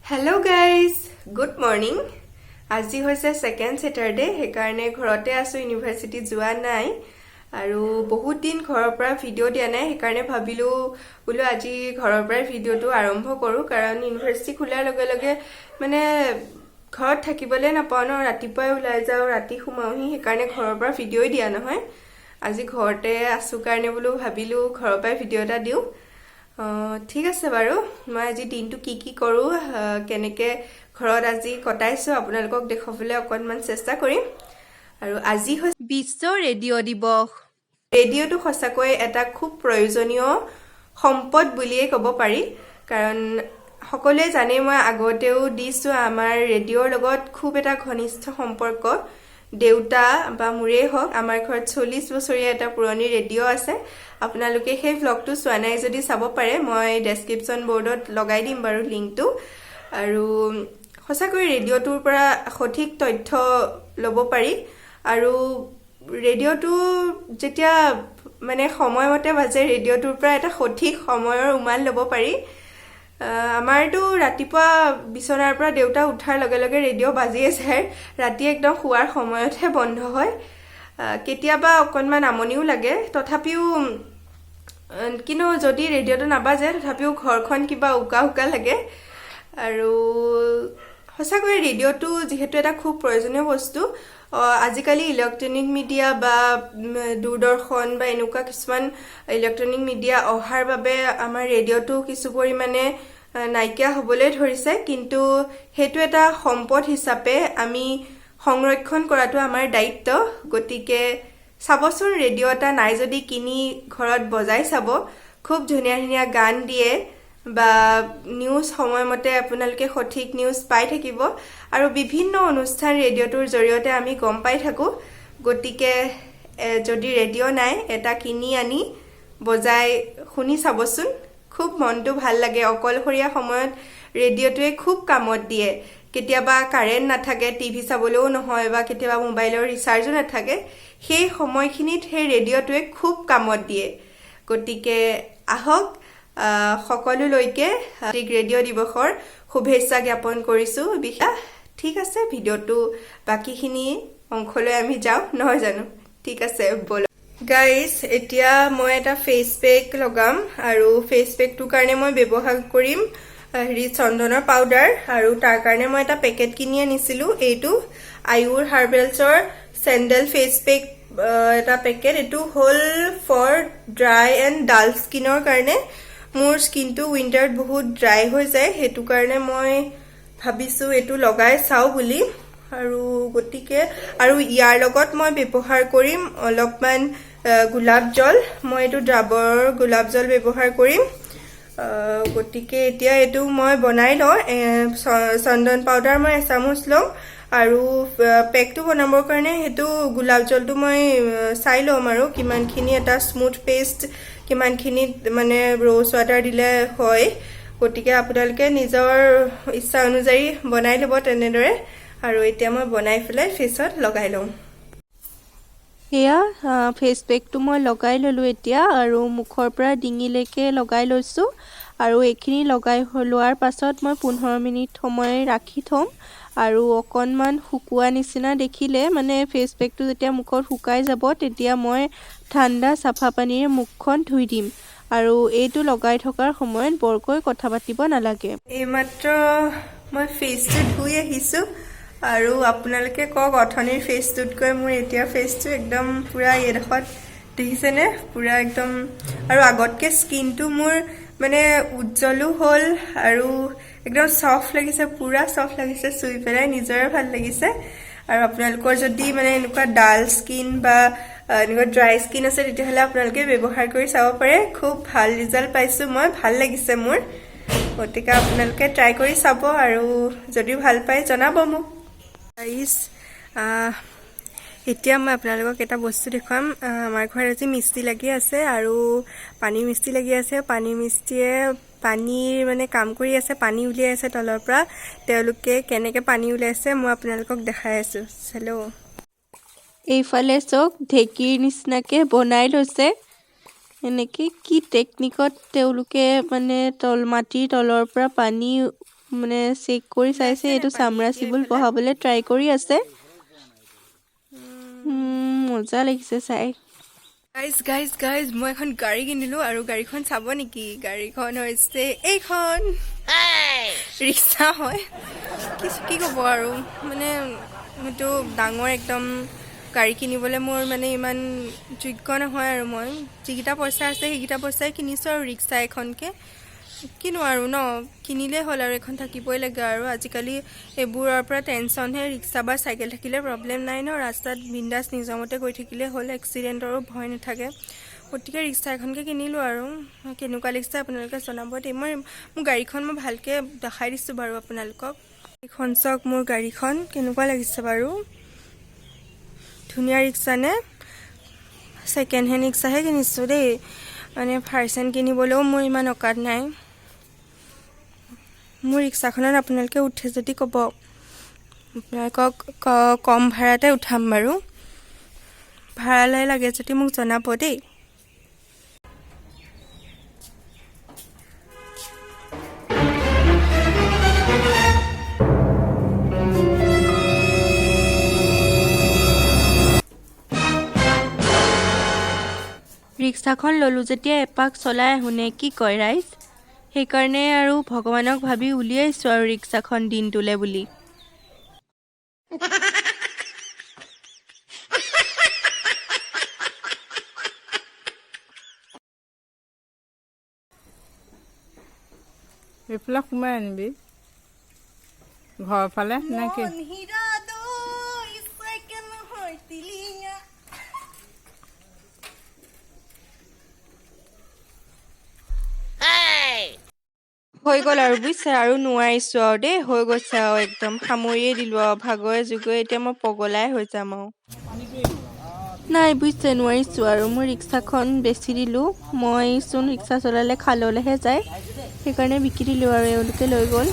Hello guys, good morning. আজি হৈছে second স্যাটাৰডে হেকাৰণে ঘৰতে আছো ইউনিভাৰ্সিটি যোৱা নাই আৰু বহুত দিন ঘৰৰ পৰা ভিডিও দিয়া নাই হেকাৰণে ভাবিলো বুলো আজি ঘৰৰ পৰা ভিডিওটো আৰম্ভ কৰো কাৰণ ইউনিভাৰ্সিটি খোলাৰ লগে লগে মানে ঘৰত থাকিবলৈ নাপাও ন ৰাতিপুৱাই ওলাই যাও ৰাতি সুমাওহি হেকাৰণে ঘৰৰ পৰা ভিডিও দিয়া নহয় আজি ঘৰতে আছো কাৰণে বুলো ভাবিলো ঘৰৰ পৰা ভিডিও এটা দিও ঠিক আছে বাৰু মই আজি দিনটো কি কৰো কেনেকে ঘৰত আজি কটাইছো আপোনালোকক দেখাবলৈ অকনমান চেষ্টা কৰিম আৰু আজি বিশ্ব ৰেডিও দিৱস ৰেডিওটো সঁচাকৈ এটা খুব প্ৰয়োজনীয় সম্পদ বুলিয়ে ক'ব পাৰি কাৰণ সকলোৱে জানে মই আগতেও দিছো আমাৰ ৰেডিওৰ লগত খুব এটা ঘনিষ্ঠ সম্পৰ্ক দেউতা বা মুৰে হক আমাৰ ঘৰত 40 বছৰীয়া এটা পুৰণি ৰেডিও আছে আপোনালোকে সেই ব্লগটো চোৱা নাই যদি চাব পাৰে মই ডেসক্ৰিপচন বৰ্ডত লগাই দিম বাৰু লিংকটো আৰু সঁচাকৈ ৰেডিওটোৰ পৰা সঠিক তথ্য ল'ব পাৰি আৰু ৰেডিওটো যেতিয়া মানে সময়মতে বাজে ৰেডিওটোৰ পৰা এটা সঠিক সময়ৰ উমান ল'ব পাৰি আমাৰটো ৰাতিপুৱা বিছনাৰ পৰা দেউতা উঠাৰ লগে লগে ৰেডিও বাজিয়ে যায় ৰাতি একদম শুৱাৰ সময়তহে বন্ধ হয় কেতিয়াবা অকনমান আমনিও লাগে তথাপিও কিনো যদি ৰেডিওটো নাবাজে তথাপিও ঘৰখন কিবা উকা লাগে আৰু সঁচাকৈ ৰেডিওটো যেহেতু এটা খুব প্ৰয়োজনীয় বস্তু আজিকালি ইলেক্ট্ৰনিক মিডিয়া বা দূৰদৰ্শন বা এনেকুৱা কিছুমান ইলেক্ট্ৰনিক মিডিয়া অহাৰ বাবে আমাৰ ৰেডিওটো কিছু পৰিমাণে নাইকিয়া হ'বলৈ ধৰিছে কিন্তু হেতু এটা সম্পদ হিচাপে আমি সংৰক্ষণ কৰাটো আমাৰ দায়িত্ব গতিকে সাবচোন ৰেডিও এটা নাই যদি কিনি ঘৰত বজাই চাব খুব ধুনীয়া গান দিয়ে বা নিউজ সময়মতে আপোনালোকে সঠিক নিউজ পাই থাকিব আৰু বিভিন্ন অনুষ্ঠান ৰেডিওটোৰ জৰিয়তে আমি গম পাই থাকো গতিকে যদি ৰেডিও নাই এটা কিনি আনি বজাই শুনি চাবচোন খুব মনটো ভাল লাগে অকলশৰীয়া সময়ত ৰেডিওটোৱে খুব কামত দিয়ে কেতিয়াবা কাৰেন্ট নাথাকে টিভি চাবলৈও নহয় বা কেতিয়াবা মোবাইলৰ ৰিচাৰ্জো নাথাকে সেই সময়খিনিত সেই ৰেডিওটোৱে খুব কামত দিয়ে গতিকে আহক সকলোলৈকে ৰেডিও দিৱসৰ শুভেচ্ছা জ্ঞাপন কৰিছো ঠিক আছে ভিডিওটো বাকিখিনি অংশলৈ আমি যাও নহয় জানো ঠিক আছে বল গাইস এতিয়া মই এটা ফেস পেক লগাম আৰু ফেস পেকটো কাৰণে মই ব্যৱহাৰ কৰিম হেৰি চন্দনৰ পাউডাৰ আৰু তাৰ কাৰণে মই এটা পেকেট কিনি আনিছিলো এইটো আয়ুৰ হাৰ্বেলছৰ স্যান্ডেল ফেস পেক এটা পেকেট এটো হোল ফৰ ড্ৰাই এন্ড ডাল স্কিনৰ কাৰণে মোৰ স্কিনটো উইন্টাৰত বহুত ড্ৰাই হৈ যায় হেতু কাৰণে মই ভাবিছো এটো লগাই চাও বুলি আৰু গটিকে আৰু ইয়াৰ লগত মই ব্যৱহাৰ কৰিম অলপমান গোলাপ জল মই এটো ডাবৰ গোলাপ জল ব্যৱহাৰ কৰিম গটিকে এতিয়া এটো মই বনাই ল চন্দন পাউডাৰ মই এচামুচ লম আৰু পেকটো বনাবৰ কাৰণে হেতু গোলাপ জলটো মই চাই লম আৰু কিমানখিনি এটা স্মুথ পেষ্ট কিমানখিনি মানে ৰ'জ ৱাটাৰ দিলে হয় গটিকে আপোনালোকে নিজৰ ইচ্ছা অনুযায়ী বনাই লব তেনেদৰে আৰু এতিয়া মই বনাই ফেলাই ফেসত লগাই লম এয়া ফেস পেকটো মই লগাই ললো এতিয়া আৰু মুখৰ পৰা ডিঙিলৈকে লগাই লৈছো আৰু এইখিনি লগাই লোৱাৰ পাছত মই 15 মিনিট সময় ৰাখি থম আৰু অকনমান শুকুৱা নিচিনা দেখিলে মানে ফেস পেকটো যেতিয়া মুখত শুকাই যাব তেতিয়া মই ঠাণ্ডা সাফা পানীৰে মুখখন ধুই দিম আৰু এইটো লগাই থকাৰ সময়ত বৰকৈ কথা পাতিব নালাগে এইমাত্ৰ মই ফেসটো ধুই আহিছো আৰু আপোনালোকে কক অথনিৰ ফেসটোতকৈ মোৰ এতিয়া ফেসটো একদম পুৰা এডখত দেখিছেনে পুৰা একদম আৰু আগতকে স্কিনটো মোৰ মানে উজ্জ্বলো হল আৰু একদম সফট লাগিছে পুৰা সফট লাগিছে সুই পেলাই নিজৰে ভাল লাগিছে আৰু আপোনালোকৰ যদি মানে এনেকুৱা ডাল স্কিন বা এনেকুৱা ড্ৰাই স্কিন আছে তেতিয়াহলে আপোনালোকে ব্যৱহাৰ কৰি চাব পাৰে খুব ভাল ৰিজাল্ট পাইছো মই ভাল লাগিছে মোৰ গতিকে আপোনালোকে ট্ৰাই কৰি চাব আৰু যদি ভাল পায় জনাব মোক গাইস এতিয়া মই আপোনালোকক এটা বস্তু দেখাম আমাৰ ঘৰত আজি মিষ্টি লাগি আছে আৰু পানী মিষ্টি লাগি আছে পানী মিষ্টিয়ে পানীৰ মানে কাম কৰি আছে পানী উলিয়াই আছে তলৰ পৰা তেওঁলোকে কেনেকে পানী উলিয়াইছে মই আপোনালোকক দেখাই আছো চলো এইফালে চক ঢেকিৰ নিচিনাকে বনাই লৈছে এনেকে কি টেকনিকত তেওঁলোকে মানে মাটিৰ তলৰ পৰা পানী মানে চেক কৰি চাইছে এইটো সাবমাৰ্চিবল বহাবলৈ ট্ৰাই কৰি আছে মজা লাগিছে চাই গাইজ মই এখন গাড়ী কিনিলো আৰু গাড়ীখন চাব নেকি গাড়ীখন হৈছে এইখন ৰিক্সা হয় কি ক'ব আৰু মানে এইটো ডাঙৰ একদম গাড়ী কিনিবলৈ মোৰ মানে ইমান যোগ্য নহয় আৰু মই যিকেইটা পইচা আছে সেইকেইটা পইচাই কিনিছোঁ আৰু ৰিক্সা এখনকে কিনো আৰু ন কিনিলেই হ'ল আৰু এখন থাকিবই লাগে আৰু আজিকালি এইবোৰৰ পৰা টেনশ্যনহে ৰিক্সা বা চাইকেল থাকিলে প্ৰব্লেম নাই ন ৰাস্তাত বিন্দাছ নিজৰ মতে গৈ থাকিলে হ'ল এক্সিডেণ্টৰো ভয় নাথাকে গতিকে ৰিক্সা এখনকে কিনিলোঁ আৰু কেনেকুৱা লাগিছে আপোনালোকে জনাব দেই মোৰ গাড়ীখন মই ভালকৈ দেখাই দিছোঁ বাৰু আপোনালোকক এইখন চাওক মোৰ গাড়ীখন কেনেকুৱা লাগিছে বাৰু ধুনীয়া ৰিক্সা নে ছেকেণ্ড হেণ্ড ৰিক্সাহে কিনিছোঁ দেই মানে ফাৰ্ষ্ট হেণ্ড কিনিবলৈও মোৰ ইমান অকাত নাই মোৰ ৰিক্সাখনত আপোনালোকে উঠে যদি ক'ব আপোনালোকক কম ভাড়াতে উঠাম বাৰু ভাড়ালৈ লাগে যদি মোক জনাব দেই ৰিক্সাখন ল'লোঁ যেতিয়া এপাক চলাই আহোনে কি কয় ৰাইজ সেইকাৰণে আৰু ভগৱানক ভাবি উলিয়াইছোঁ আৰু ৰিক্সাখন দিনটোলে বুলি এইফালে সোমাই আনিবি ঘৰৰ ফালে নে কি হৈ গ'ল আৰু বুজিছে আৰু নোৱাৰিছোঁ আৰু দেই হৈ গৈছে আৰু একদম সামৰিয়ে দিলোঁ আৰু ভাগৰে যুগৰে এতিয়া মই পগলাই হৈ যাম আৰু নাই বুজিছে নোৱাৰিছোঁ আৰু মোৰ ৰিক্সাখন বেচি দিলোঁ মইচোন ৰিক্সা চলালে খাললৈহে যায় সেইকাৰণে বিকি দিলোঁ আৰু এওঁলোকে লৈ গ'ল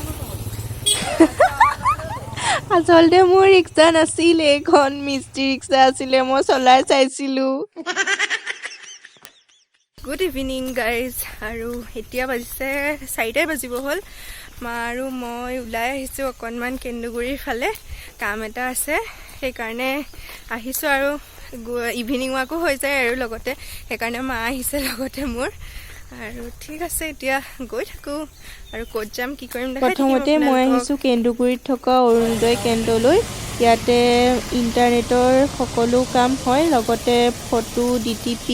আচলতে মোৰ ৰিক্সা নাছিলে এইখন মিস্ত্ৰী ৰিক্সা আছিলে মই চলাই চাইছিলোঁ গুড ইভিনিং গাইজ আৰু এতিয়া বাজিছে 4টাই বাজিব হ'ল মা আৰু মই ওলাই আহিছোঁ অকণমান কেন্দুগুৰিৰ ফালে কাম এটা আছে সেইকাৰণে আহিছোঁ আৰু ইভিনিং ৱাকো হৈ যায় আৰু লগতে সেইকাৰণে মা আহিছে লগতে মোৰ আৰু ঠিক আছে এতিয়া গৈ থাকোঁ আৰু ক'ত যাম কি কৰিম প্ৰথমতে মই আহিছোঁ কেন্দুগুৰিত থকা অৰুণোদয় কেন্দ্ৰলৈ ইয়াতে ইণ্টাৰনেটৰ সকলো কাম হয় লগতে ফটো DTP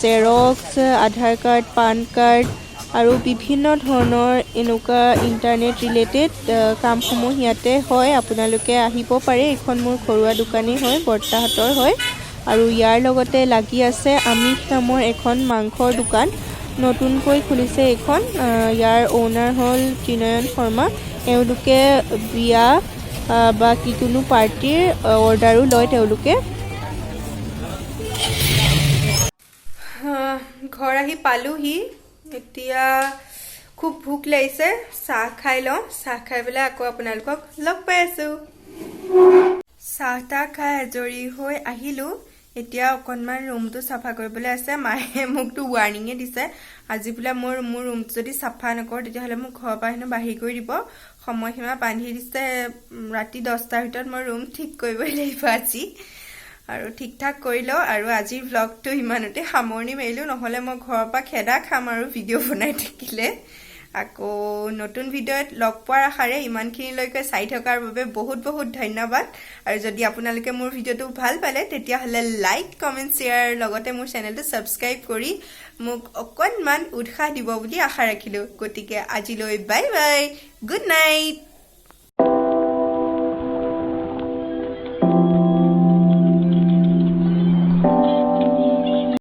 জেৰক্স আধাৰ কাৰ্ড পান কাৰ্ড আৰু বিভিন্ন ধৰণৰ এনেকুৱা ইণ্টাৰনেট ৰিলেটেড কামসমূহ ইয়াতে হয় আপোনালোকে আহিব পাৰে এইখন মোৰ ঘৰুৱা দোকানেই হয় বৰ্তাহাতৰ হয় আৰু ইয়াৰ লগতে লাগি আছে আমিষ নামৰ এখন মাংসৰ দোকান নতুনকৈ খুলিছে এইখন ইয়াৰ অ'নাৰ হ'ল ত্ৰিনয়ন শৰ্মা এওঁলোকে বিয়া বা যিকোনো পাৰ্টিৰ অৰ্ডাৰো লয় তেওঁলোকে ঘৰ আহি পালোহি এতিয়া খুব ভোক লাগিছে চাহ খাই লওঁ চাহ খাই পেলাই আকৌ আপোনালোকক লগ পাই আছোঁ চাহ তাহ খাই আজৰি হৈ আহিলোঁ এতিয়া অকণমান ৰুমটো চাফা কৰিবলৈ আছে মায়ে মোকতো ৱাৰ্ণিঙে দিছে আজি বোলে মোৰ ৰুমটো যদি চাফা নকৰোঁ তেতিয়াহ'লে মোক ঘৰৰ পৰা হেনো বাহিৰ কৰি দিব সময়সীমা বান্ধি দিছে ৰাতি 10টাৰ ভিতৰত মই ৰুম ঠিক কৰিবই লাগিব আজি আৰু ঠিক ঠাক কৰি লওঁ আৰু আজিৰ ব্লগটো ইমানতে সামৰণি মাৰিলোঁ নহ'লে মই ঘৰৰ পৰা খেদা খাম আৰু ভিডিঅ' বনাই থাকিলে আকৌ নতুন ভিডিঅ'ত লগ পোৱাৰ আশাৰে ইমানখিনিলৈকে চাই থকাৰ বাবে বহুত বহুত ধন্যবাদ আৰু যদি আপোনালোকে মোৰ ভিডিঅ'টো ভাল পালে তেতিয়াহ'লে লাইক কমেণ্ট শ্বেয়াৰ লগতে মোৰ চেনেলটো ছাবস্ক্ৰাইব কৰি মোক অকণমান উৎসাহ দিব বুলি আশা ৰাখিলোঁ গতিকে আজিলৈ বাই বাই গুড নাইট